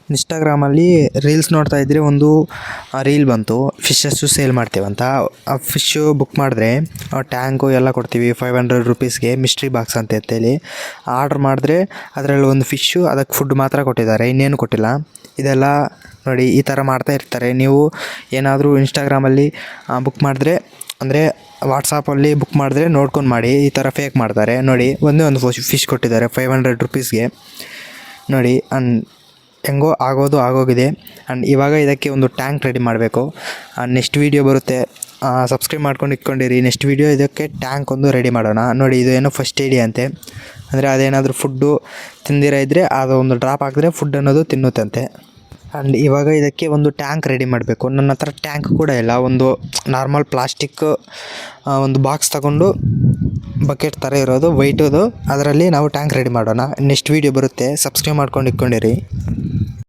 ಇನ್ಸ್ಟಾಗ್ರಾಮಲ್ಲಿ ರೀಲ್ಸ್ ನೋಡ್ತಾ ಇದ್ದರೆ ಒಂದು ರೀಲ್ ಬಂತು, ಫಿಶಸ್ಸು ಸೇಲ್ ಮಾಡ್ತೀವಂತ. ಆ ಫಿಶ್ಶು ಬುಕ್ ಮಾಡಿದ್ರೆ ಟ್ಯಾಂಕು ಎಲ್ಲ ಕೊಡ್ತೀವಿ ₹500 ಮಿಸ್ಟ್ರಿ ಬಾಕ್ಸ್ ಅಂತೇಳಿ ಆರ್ಡ್ರ್ ಮಾಡಿದ್ರೆ ಅದರಲ್ಲಿ ಒಂದು ಫಿಶ್ಶು, ಅದಕ್ಕೆ ಫುಡ್ ಮಾತ್ರ ಕೊಟ್ಟಿದ್ದಾರೆ, ಇನ್ನೇನು ಕೊಟ್ಟಿಲ್ಲ. ಇದೆಲ್ಲ ನೋಡಿ, ಈ ಥರ ಮಾಡ್ತಾ ಇರ್ತಾರೆ. ನೀವು ಏನಾದರೂ ಇನ್ಸ್ಟಾಗ್ರಾಮಲ್ಲಿ ಬುಕ್ ಮಾಡಿದ್ರೆ, ಅಂದರೆ ವಾಟ್ಸಾಪಲ್ಲಿ ಬುಕ್ ಮಾಡಿದ್ರೆ ನೋಡ್ಕೊಂಡು ಮಾಡಿ. ಈ ಥರ ಫೇಕ್ ಮಾಡ್ತಾರೆ ನೋಡಿ. ಒಂದೇ ಒಂದು ಫಿಶ್ ಕೊಟ್ಟಿದ್ದಾರೆ ₹500 ನೋಡಿ. ಹೆಂಗೋ ಆಗೋಗಿದೆ. ಆ್ಯಂಡ್ ಇವಾಗ ಇದಕ್ಕೆ ಒಂದು ಟ್ಯಾಂಕ್ ರೆಡಿ ಮಾಡಬೇಕು. ನೆಕ್ಸ್ಟ್ ವೀಡಿಯೋ ಬರುತ್ತೆ, ಸಬ್ಸ್ಕ್ರೈಬ್ ಮಾಡ್ಕೊಂಡು ಇಟ್ಕೊಂಡಿರಿ. ನೆಕ್ಸ್ಟ್ ವೀಡಿಯೋ ಇದಕ್ಕೆ ಟ್ಯಾಂಕ್ ಒಂದು ರೆಡಿ ಮಾಡೋಣ. ನೋಡಿ, ಇದು ಏನೋ ಫಸ್ಟ್ ಏಡಿ ಅಂತೆ, ಅಂದರೆ ಅದೇನಾದರೂ ಫುಡ್ಡು ತಿಂದಿರ ಇದ್ದರೆ ಅದು ಒಂದು ಡ್ರಾಪ್ ಹಾಕಿದ್ರೆ ಫುಡ್ ಅನ್ನೋದು ತಿನ್ನುತ್ತಂತೆ. ಆ್ಯಂಡ್ ಇವಾಗ ಇದಕ್ಕೆ ಒಂದು ಟ್ಯಾಂಕ್ ರೆಡಿ ಮಾಡಬೇಕು. ನನ್ನ ಹತ್ರ ಟ್ಯಾಂಕ್ ಕೂಡ ಇಲ್ಲ. ಒಂದು ನಾರ್ಮಲ್ ಪ್ಲಾಸ್ಟಿಕ್ ಒಂದು ಬಾಕ್ಸ್ ತಗೊಂಡು ಬಕೆಟ್ ಥರ ಇರೋದು ವೈಟದು, ಅದರಲ್ಲಿ ನಾವು ಟ್ಯಾಂಕ್ ರೆಡಿ ಮಾಡೋಣ. ನೆಕ್ಸ್ಟ್ ವೀಡಿಯೋ ಬರುತ್ತೆ, ಸಬ್ಸ್ಕ್ರೈಬ್ ಮಾಡ್ಕೊಂಡು ಇಟ್ಕೊಂಡಿರಿ.